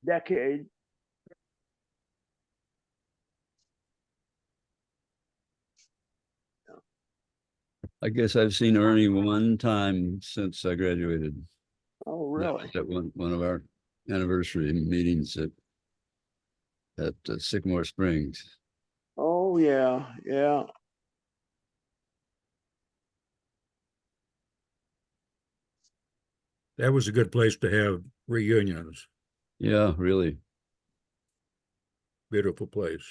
decade. I guess I've seen Ernie one time since I graduated. Oh, really? At one of our anniversary meetings at Sycamore Springs. Oh, yeah, yeah. That was a good place to have reunions. Yeah, really. Beautiful place.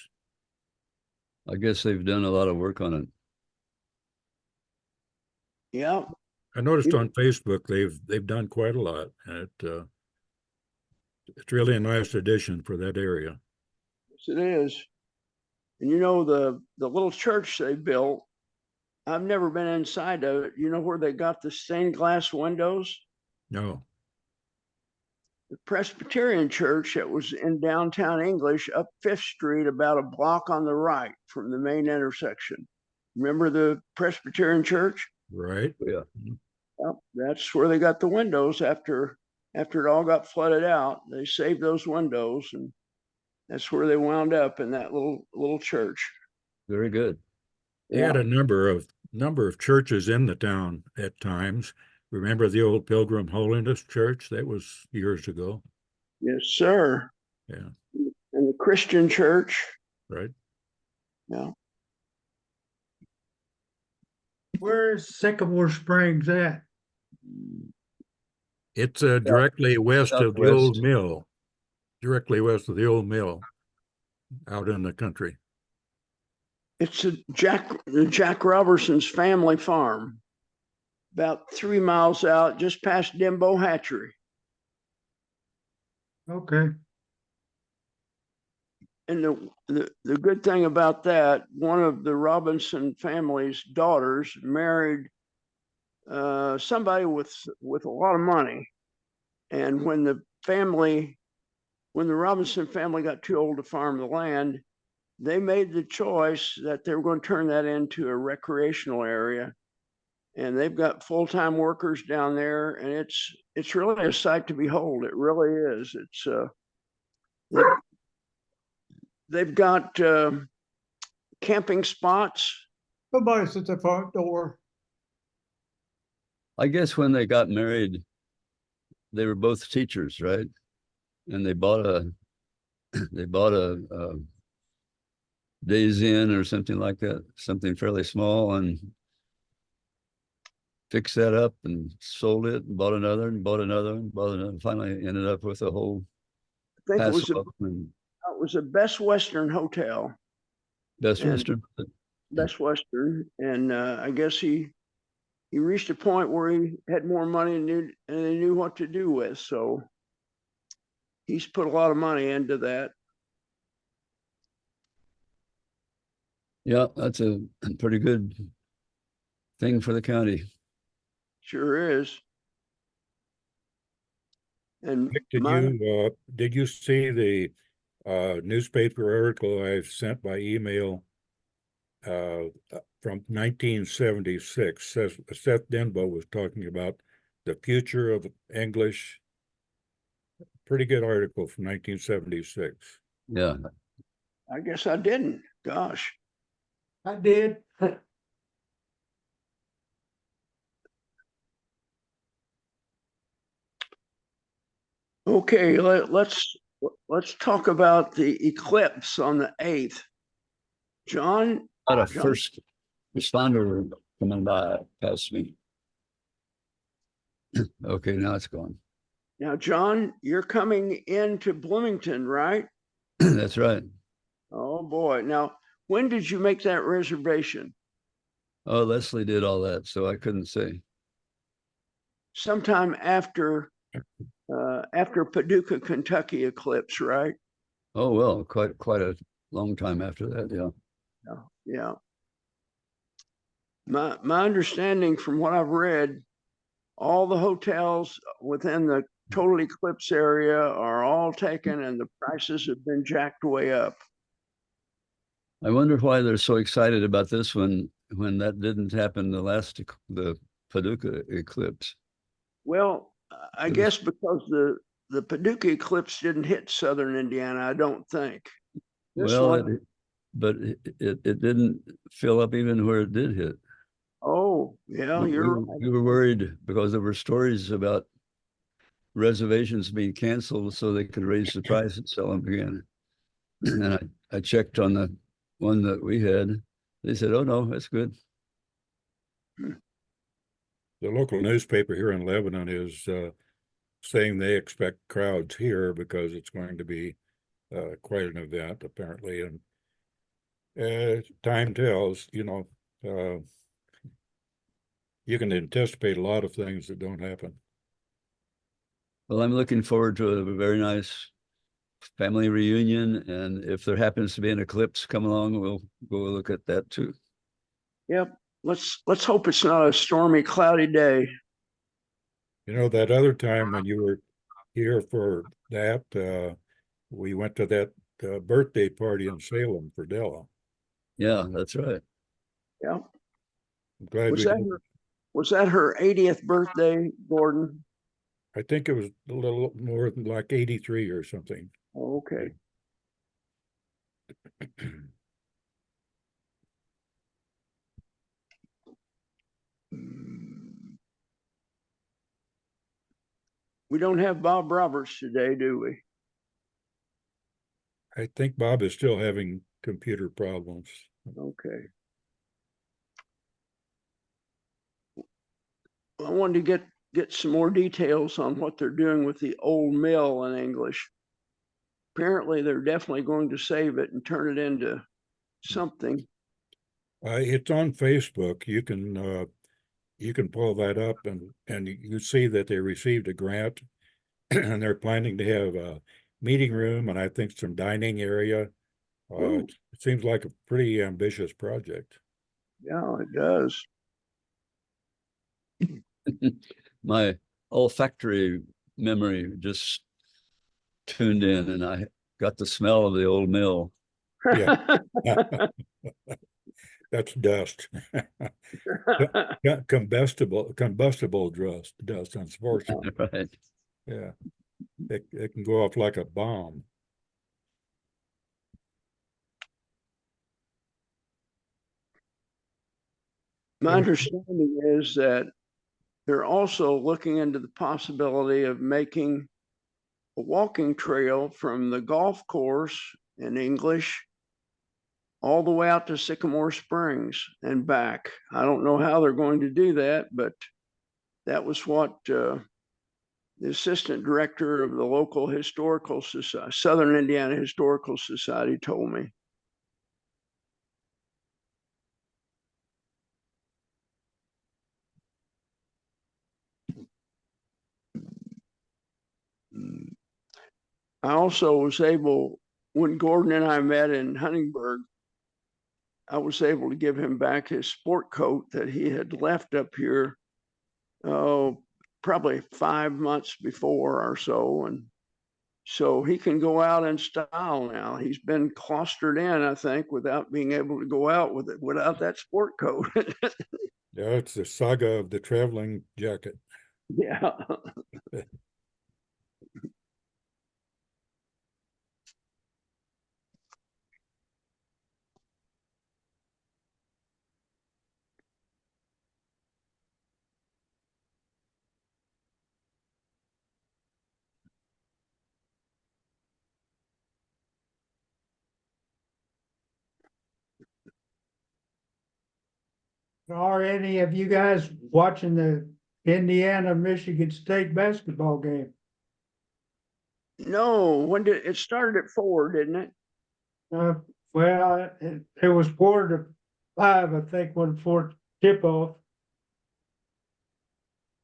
I guess they've done a lot of work on it. Yeah. I noticed on Facebook they've done quite a lot, and it's really a nice addition for that area. Yes, it is. And you know, the little church they built, I've never been inside of it. You know where they got the stained glass windows? No. The Presbyterian church that was in downtown English up Fifth Street, about a block on the right from the main intersection. Remember the Presbyterian church? Right. Yeah. Well, that's where they got the windows after it all got flooded out. They saved those windows, and that's where they wound up, in that little church. Very good. They had a number of churches in the town at times. Remember the old Pilgrim Holiness Church? That was years ago. Yes, sir. Yeah. And the Christian church. Right. Yeah. Where is Sycamore Springs at? It's directly west of the old Southwest. mill. Directly west of the old mill out in the country. It's Jack Robertson's family farm, about 3 miles out, just past Dimbo Hatchery. Okay. And the good thing about that, one of the Robinson family's daughters married somebody with a lot of money. And when the Robinson family got too old to farm the land, they made the choice that they were going to turn that into a recreational area. And they've got full-time workers down there, and it's really a sight to behold. It really is. It's they've got camping spots. Somebody's at the front door. I guess when they got married, they were both teachers, right? And they bought a Days Inn or something like that, something fairly small, and fixed that up and sold it and bought another and bought another and bought another. Finally ended up with a whole I think it was a Best Western hotel. Best Western. Best Western, and I guess he reached a point where he had more money and they knew what to do with. So he's put a lot of money into that. Yeah, that's a pretty good thing for the county. Sure is. And Did you see the newspaper article I sent by email from 1976? Seth Denbo was talking about the future of English. Pretty good article from 1976. Yeah. I guess I didn't. Gosh. I did. Okay, let's talk about the eclipse on the 8th. John? Got a first responder coming by past me. Okay, now it's gone. Now, John, you're coming into Bloomington, right? That's right. Oh, boy. Now, when did you make that reservation? Oh, Leslie did all that, so I couldn't say. Sometime after Paducah, Kentucky eclipse, right? Oh, well, quite a long time after that, yeah. Yeah. My understanding from what I've read, all the hotels within the total eclipse area are all taken, and the prices have been jacked way up. I wonder why they're so excited about this one when that didn't happen the Paducah eclipse. Well, I guess because the the Paducah eclipse didn't hit southern Indiana, I don't think. This Well, one, but it didn't fill up even where it did hit. oh, yeah, you're right. We were worried because there were stories about reservations being canceled so they could raise the price and sell them again. And I checked on the one that we had. They said, oh, no, that's good. The local newspaper here in Lebanon is saying they expect crowds here because it's going to be quite an event, apparently. And time tells, you can anticipate a lot of things that don't happen. Well, I'm looking forward to a very nice family reunion. And if there happens to be an eclipse come along, we'll go look at that too. Yep. Let's hope it's not a stormy, cloudy day. That other time when you were here for that, we went to that birthday party in Salem for Della. Yeah, that's right. Yeah. I'm glad Was we that did. was that her 80th birthday, Gordon? I think it was a little more than like 83 or something. Oh, okay. We don't have Bob Roberts today, do we? I think Bob is still having computer problems. Okay. I wanted to get some more details on what they're doing with the old mill in English. Apparently, they're definitely going to save it and turn it into something. It's on Facebook. You can pull that up and you see that they received a grant and they're planning to have a meeting room and I think some dining area. It seems like a pretty ambitious project. Yeah, it does. My olfactory memory just tuned in and I got the smell of the old mill. Yeah. That's dust. Combustible dust, unfortunately. Right. Yeah. It can go off like a bomb. My understanding is that they're also looking into the possibility of making a walking trail from the golf course in English all the way out to Sycamore Springs and back. I don't know how they're going to do that, but that was what the assistant director of the local historical society, Southern Indiana Historical Society, told me. I also was able, when Gordon and I met in Huntingburg, I was able to give him back his sport coat that he had left up here, probably 5 months before or so. And so he can go out in style now. He's been clustered in, I think, without being able to go out with it, without that sport coat. Yeah, it's the saga of the traveling jacket. Yeah. Are any of you guys watching the Indiana-Michigan State basketball game? No, when did it started at 4, didn't it? Well, it was 4 to 5, I think, when before tip-off.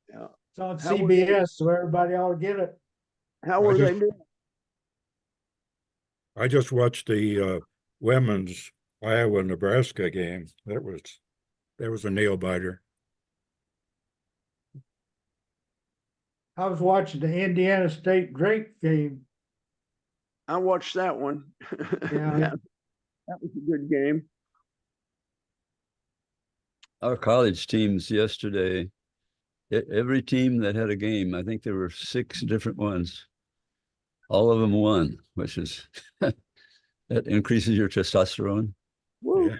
Yeah. It's on How were they- CBS, so everybody ought to get it. How were they doing? I just watched the women's Iowa-Nebraska game. That was a nail biter. I was watching the Indiana State Drake game. I watched that one. Yeah. That was a good game. Our college teams yesterday, every team that had a game, I think there were 6 different ones, all of them won, which is that increases your testosterone. Woo. Yeah.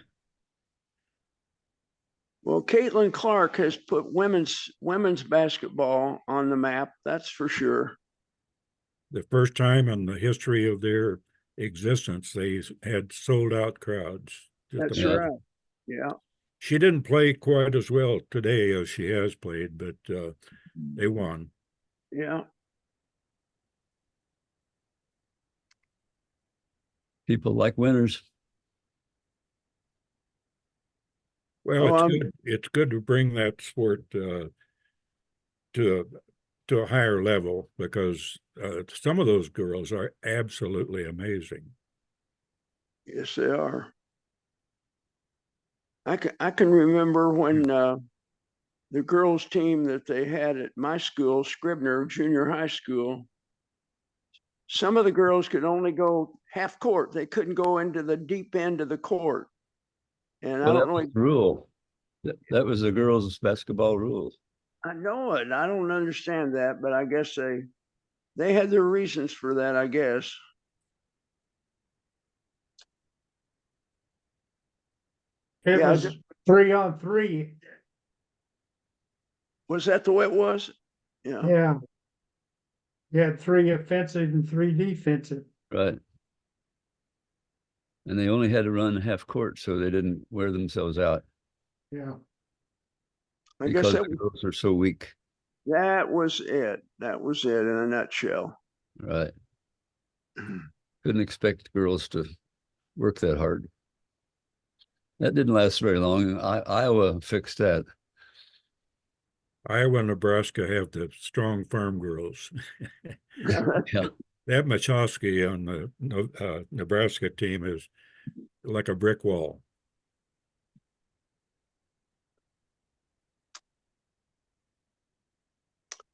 Well, Caitlin Clark has put women's basketball on the map. That's for sure. The first time in the history of their existence, they had sold out crowds. That's Yeah. right. Yeah. She didn't play quite as well today as she has played, but they won. Yeah. People like winners. Well, Oh, it's I'm good. It's good to bring that sport to a higher level because some of those girls are absolutely amazing. Yes, they are. I can remember when the girls' team that they had at my school, Scribner Junior High School, some of the girls could only go half court. They couldn't go into the deep end of the court. And I Well, don't that was know. the rule. That was the girls' basketball rules. I know it. I don't understand that, but I guess they had their reasons for that, I guess. It Yeah, was 3-on-3. was that the way it was? Yeah. Yeah. You had 3 offensive and 3 defensive. Right. And they only had to run half court so they didn't wear themselves out Yeah. I guess because the girls are so weak. that was it. That was it in a nutshell. Right. Couldn't expect girls to work that hard. That didn't last very long. Iowa fixed that. Iowa and Nebraska have the strong farm girls. Yeah. That Machowski on the Nebraska team is like a brick wall.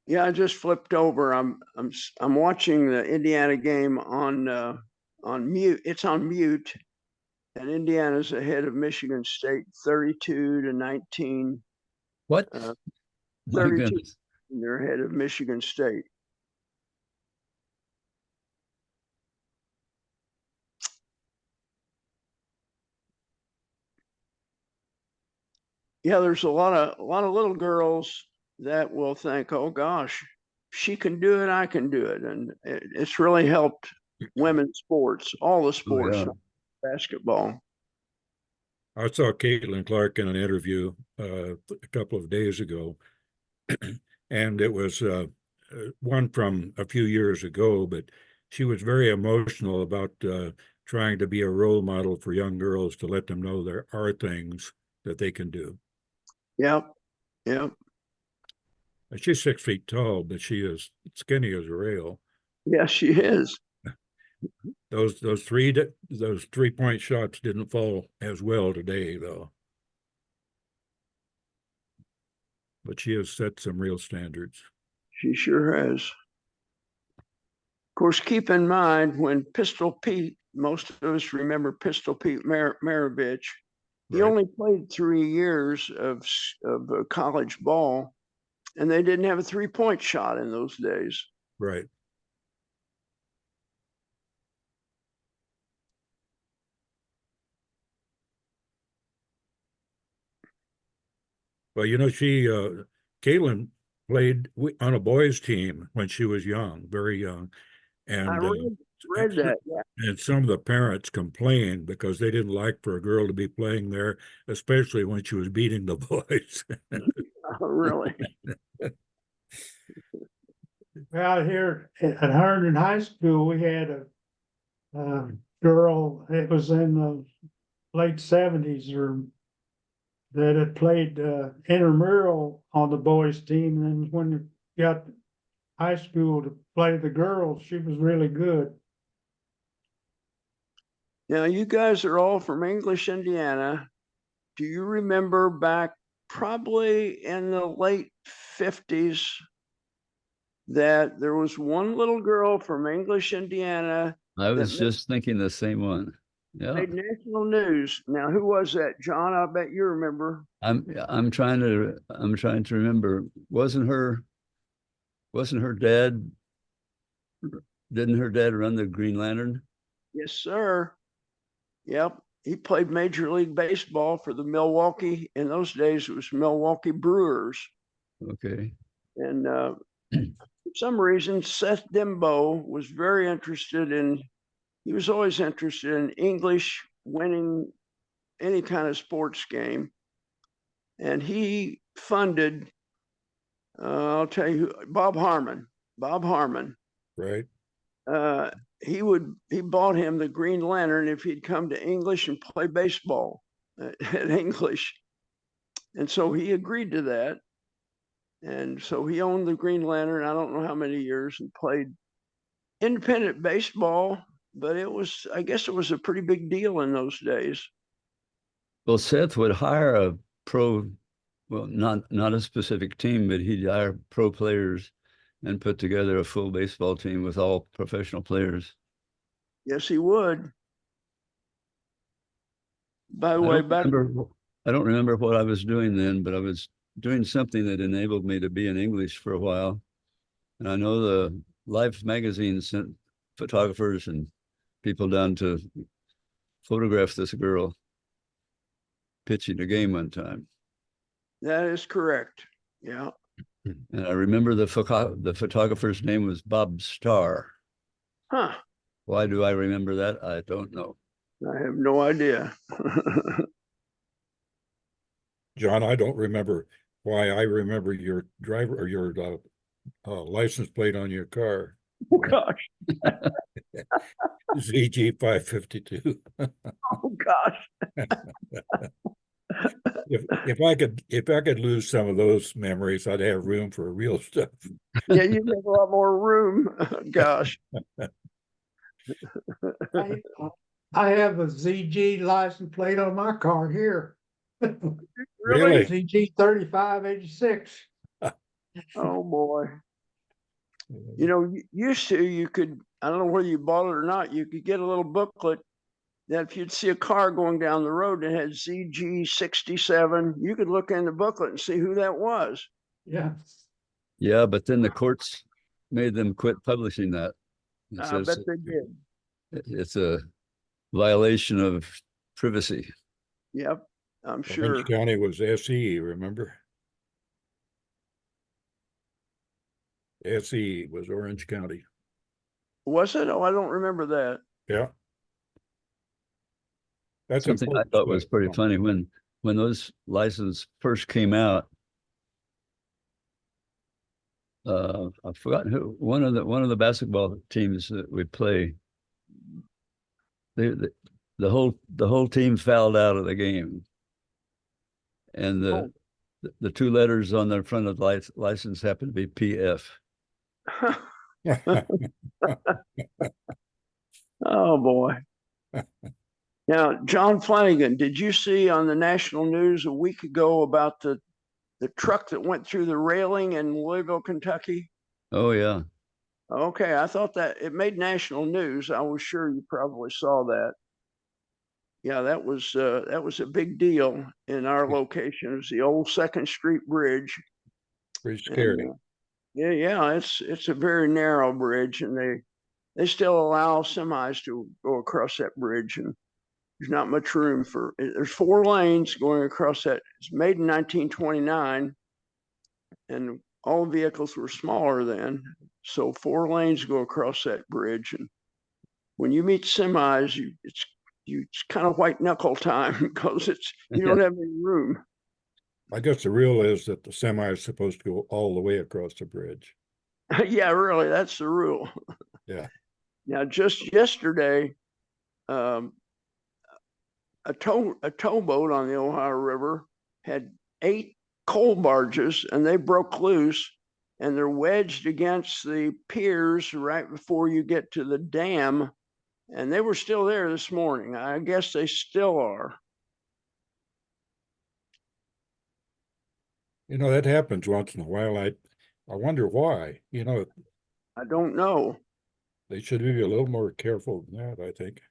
Yeah, I just flipped over. I'm watching the Indiana game on mute. It's on mute, and Indiana's ahead of Michigan State 32-19. What? Uh, My 32. goodness. They're ahead of Michigan State. Yeah, there's a lot of little girls that will think, "Oh gosh, she can do it, I can do it," and it's really helped women's sports, all the Oh, sports, yeah. not basketball. I saw Caitlin Clark in an interview a couple of days ago, and it was one from a few years ago, but she was very emotional about trying to be a role model for young girls to let them know there are things that they can do. Yep, yep. And she's 6 feet tall, but she is skinny as a rail. Yeah, she is. Those 3-point shots didn't fall as well today, though. But she has set some real standards. She sure has. Of course, keep in mind when Pistol Pete, most of us remember Pistol Pete Maravich, he Right. only played 3 years of college ball, and they didn't have a 3-point shot in those days. Right. Well, Caitlin played on a boys' team when she was young, very young, I and read that. Yeah. and some of the parents complained because they didn't like for a girl to be playing there, especially when she was beating the boys. Oh, really? Out here at Herndon High School, we had a girl, it was in the late 70s or that had played intramural on the boys' team. And when it got high school to play the girls, she was really good. Now, you guys are all from English, Indiana. Do you remember back probably in the late 50s that there was one little girl from English, Indiana I that was just thinking the same one. Yeah. made national news? Now, who was that, John? I bet you remember. I'm trying to remember. Wasn't her dad didn't her dad run the Green Lantern? Yes, sir. Yep. He played Major League Baseball for the Milwaukee. In those days, it was Milwaukee Brewers. Okay. And for some reason, Seth Dimbo was very interested in, he was always interested in English, winning any kind of sports game. And he funded, I'll tell you, Bob Harmon. Right. He bought him the Green Lantern if he'd come to English and play baseball at English. And so he agreed to that. And so he owned the Green Lantern, I don't know how many years, and played independent baseball, but I guess it was a pretty big deal in those days. Well, Seth would hire a pro, well, not a specific team, but he'd hire pro players and put together a full baseball team with all professional players. Yes, he would. By the way, I don't remember what I was doing then, but I was doing something that enabled me to be in English for a while. And I know the Life magazine sent photographers and people down to photograph this girl pitching a game one time. that is correct. Yeah. And I remember the photographer's name was Bob Starr. Huh. Why do I remember that? I don't know. I have no idea. John, I don't remember why I remember your driver or your license plate on your car. Oh, gosh. ZG 552. Oh, gosh. If I could lose some of those memories, I'd have room for real stuff. Yeah, you have a lot more room. Gosh. I have a ZG license plate on my car here. Really? ZG 3586. Oh, boy. You know, used to, you could, I don't know whether you bought it or not, you could get a little booklet that if you'd see a car going down the road that had ZG 67, you could look in the booklet and see who that was. Yeah. Yeah, but then the courts made them quit publishing that. I bet they did. It's a violation of privacy. Yep, I'm sure. Orange County was SE, remember? SE was Orange County. Was it? Oh, I don't remember that. Yeah. That's Something I thought was pretty funny when those licenses first came out. I've forgotten who one of the basketball teams that we play. The whole team fouled out of the game, and the two letters on the front of the license happened to be PF. Oh, boy. Now, John Flanigan, did you see on the national news a week ago about the truck that went through the railing in Louisville, Kentucky? Oh, yeah. Okay, I thought that it made national news. I was sure you probably saw that. Yeah, that was a big deal in our location. It was the old 2nd Street Bridge. Pretty scary. And, yeah, it's a very narrow bridge, and they still allow semis to go across that bridge, and there's not much room for. There's 4 lanes going across that. It's made in 1929, and all vehicles were smaller then, so 4 lanes go across that bridge. And when you meet semis, it's kind of white knuckle time because you don't have any room. I guess the rule is that the semi is supposed to go all the way across the bridge. Yeah, really, that's the rule. Yeah. Now, just yesterday, a towboat on the Ohio River had 8 coal barges, and they broke loose, and they're wedged against the piers right before you get to the dam, and they were still there this morning. I guess they still are. You know, that happens once in a while. I wonder why. You know, I don't know. they should be a little more careful than that, I think.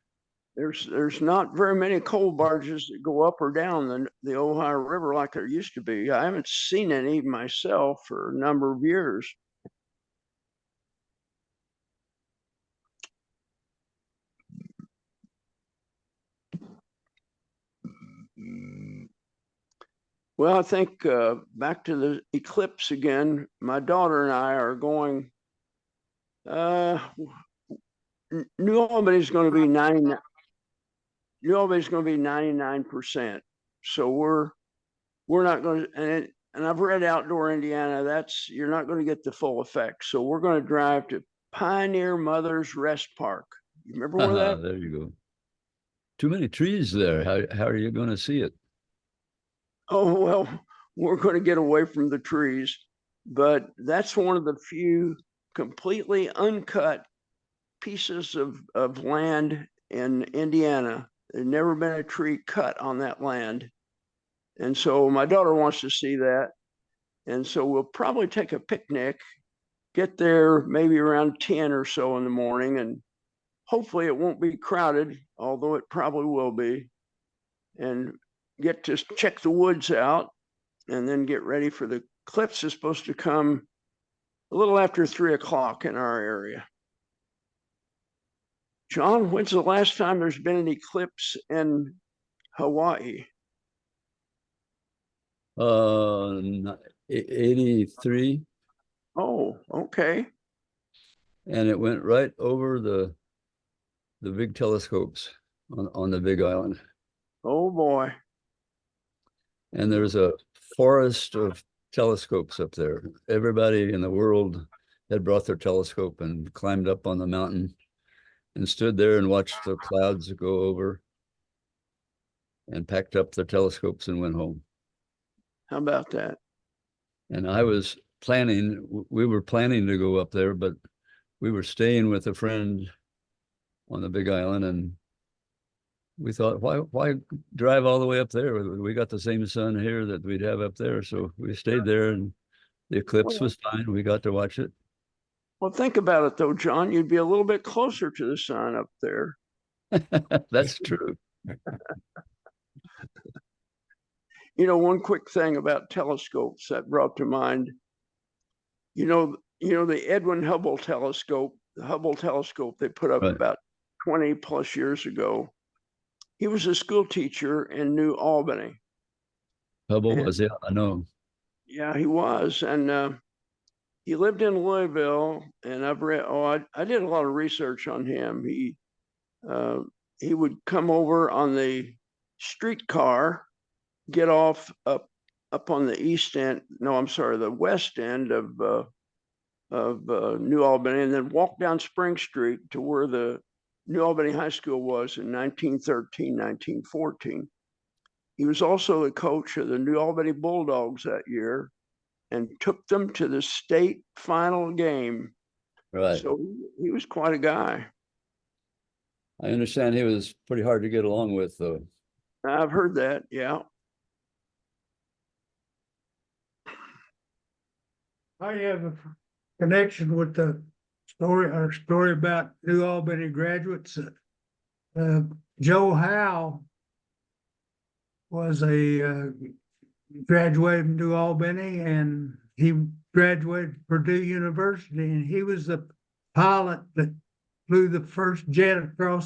There's not very many coal barges that go up or down the Ohio River like there used to be. I haven't seen any myself for a number of years. Well, I think back to the eclipse again. My daughter and I are going. New Albany's going to be 99. New Albany's going to be 99%. So we're not going to. And I've read Outdoor Indiana. You're not going to get the full effect. So we're going to drive to Pioneer Mother's Rest Park. You remember where that? There you go. Too many trees there. How are you going to see it? Oh, well, we're going to get away from the trees, but that's one of the few completely uncut pieces of land in Indiana. There's never been a tree cut on that land. And so my daughter wants to see that. And so we'll probably take a picnic, get there maybe around 10 or so in the morning, and hopefully it won't be crowded, although it probably will be, and get to check the woods out and then get ready for the eclipse. Is supposed to come a little after 3 o'clock in our area. John, when's the last time there's been an eclipse in Hawaii? 83. Oh, okay. And it went right over the big telescopes on the Big Island. Oh boy. And there's a forest of telescopes up there. Everybody in the world had brought their telescope and climbed up on the mountain and stood there and watched the clouds go over and packed up their telescopes and went home. How about that? And we were planning to go up there, but we were staying with a friend on the Big Island, and we thought, why drive all the way up there? We got the same sun here that we'd have up there. So we stayed there, and the eclipse was fine. We got to watch it. Well, think about it though, John. You'd be a little bit closer to the sun up there. That's true. You know, one quick thing about telescopes that brought to mind, you know, the Edwin Hubble telescope, the Hubble telescope they put up Right. about 20 plus years ago. He was a school teacher in New Albany. Hubble And- was it? I know. Yeah, he was. And he lived in Louisville, and I've read, I did a lot of research on him. He would come over on the streetcar, get off up on the east end, no, I'm sorry, the west end of New Albany, and then walk down Spring Street to where the New Albany High School was in 1913, 1914. He was also the coach of the New Albany Bulldogs that year and took them to the state final game. Right. So he was quite a guy. I understand he was pretty hard to get along with, though. I've heard that, yeah. I have a connection with the story about New Albany graduates. Joe Howe was a graduated from New Albany, and he graduated from Purdue University, and he was the pilot that flew the first jet across